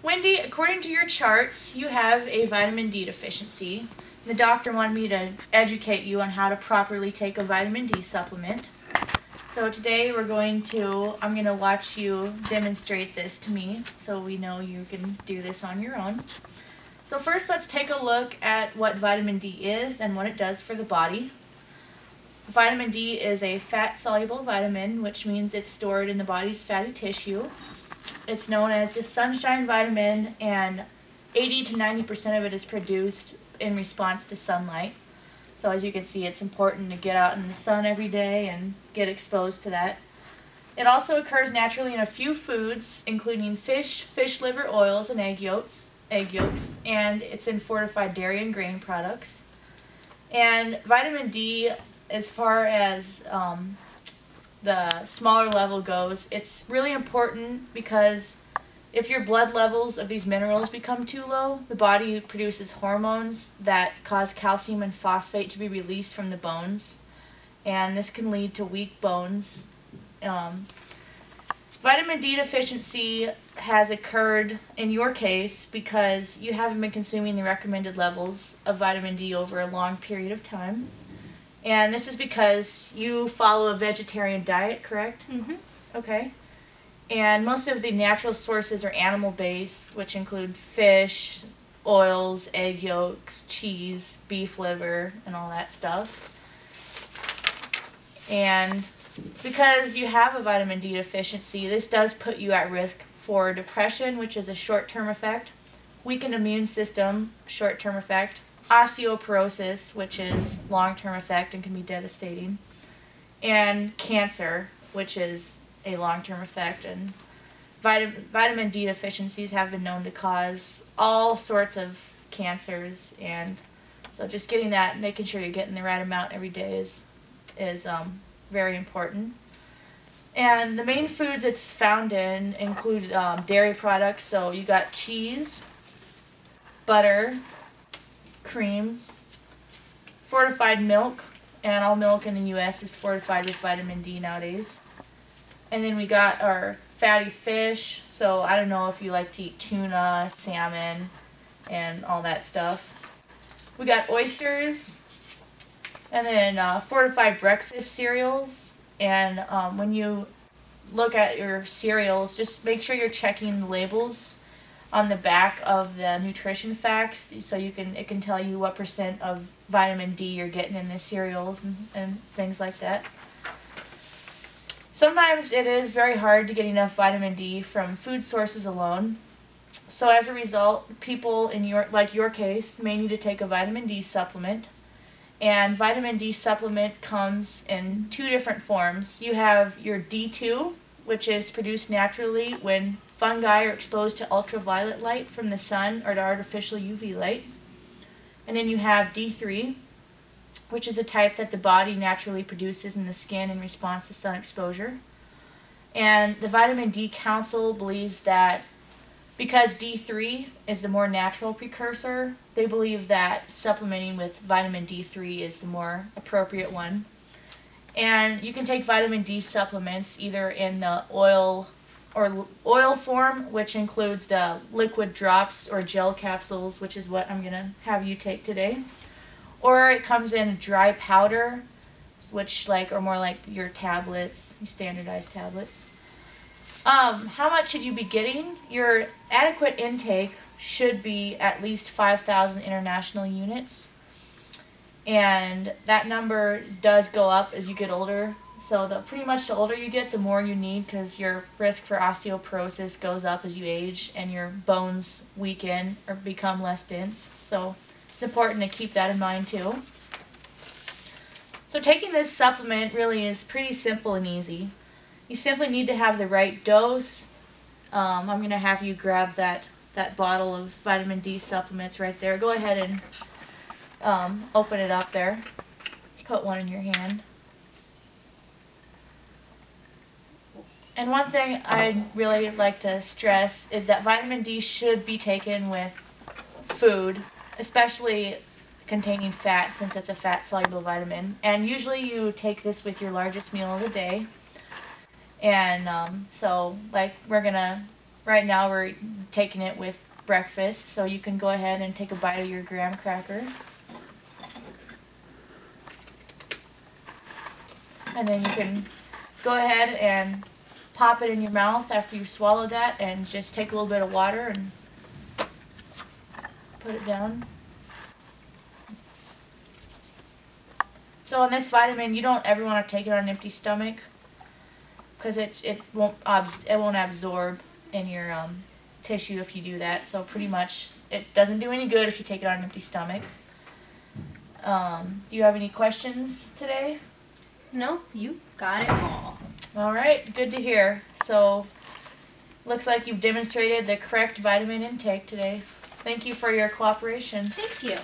Wendy, according to your charts, you have a vitamin D deficiency. The doctor wanted me to educate you on how to properly take a vitamin D supplement. So today I'm going to watch you demonstrate this to me so we know you can do this on your own. So first let's take a look at what vitamin D is and what it does for the body. Vitamin D is a fat-soluble vitamin, which means it's stored in the body's fatty tissue. It's known as the sunshine vitamin, and 80 to 90% of it is produced in response to sunlight. So as you can see, it's important to get out in the sun every day and get exposed to that. It also occurs naturally in a few foods, including fish, fish liver oils, and egg yolks, and it's in fortified dairy and grain products. And vitamin D, as far as the smaller level goes, it's really important because if your blood levels of these minerals become too low, the body produces hormones that cause calcium and phosphate to be released from the bones, and this can lead to weak bones. Vitamin D deficiency has occurred in your case because you haven't been consuming the recommended levels of vitamin D over a long period of time. And this is because you follow a vegetarian diet, correct? Mm-hmm. Okay. And most of the natural sources are animal-based, which include fish, oils, egg yolks, cheese, beef liver, and all that stuff. And because you have a vitamin D deficiency, this does put you at risk for depression, which is a short-term effect, weakened immune system, short-term effect, osteoporosis, which is long-term effect and can be devastating, and cancer, which is a long-term effect. And vitamin D deficiencies have been known to cause all sorts of cancers, and so just getting that, making sure you're getting the right amount every day is very important. And the main foods it's found in include dairy products, so you got cheese, butter, cream, fortified milk, and all milk in the U.S. is fortified with vitamin D nowadays. And then we got our fatty fish, so I don't know if you like to eat tuna, salmon, and all that stuff. We got oysters, and then fortified breakfast cereals. And when you look at your cereals, just make sure you're checking the labels on the back of the nutrition facts, so it can tell you what % of vitamin D you're getting in the cereals and things like that. Sometimes it is very hard to get enough vitamin D from food sources alone. So as a result, people in your case may need to take a vitamin D supplement. And vitamin D supplement comes in two different forms. You have your D2, which is produced naturally when fungi are exposed to ultraviolet light from the sun or to artificial UV light. And then you have D3, which is a type that the body naturally produces in the skin in response to sun exposure. And the Vitamin D Council believes that because D3 is the more natural precursor, they believe that supplementing with vitamin D3 is the more appropriate one. And you can take vitamin D supplements either in the oil form, which includes the liquid drops or gel capsules, which is what I'm going to have you take today. Or it comes in dry powder, which or more like your tablets, your standardized tablets. How much should you be getting? Your adequate intake should be at least 5,000 international units. And that number does go up as you get older. So pretty much the older you get, the more you need, because your risk for osteoporosis goes up as you age and your bones weaken or become less dense. So it's important to keep that in mind too. So taking this supplement really is pretty simple and easy. You simply need to have the right dose. I'm going to have you grab that bottle of vitamin D supplements right there. Go ahead and open it up there. Put one in your hand. And one thing I'd really like to stress is that vitamin D should be taken with food, especially containing fat, since it's a fat-soluble vitamin. And usually you take this with your largest meal of the day. And so we're going to right now we're taking it with breakfast, so you can go ahead and take a bite of your graham cracker. And then you can go ahead and pop it in your mouth after you swallow that, and just take a little bit of water and put it down. So on this vitamin, you don't ever want to take it on an empty stomach, because it won't absorb in your tissue if you do that. So pretty much it doesn't do any good if you take it on an empty stomach. Do you have any questions today? Nope, you got it all. All right, good to hear. So looks like you've demonstrated the correct vitamin intake today. Thank you for your cooperation. Thank you.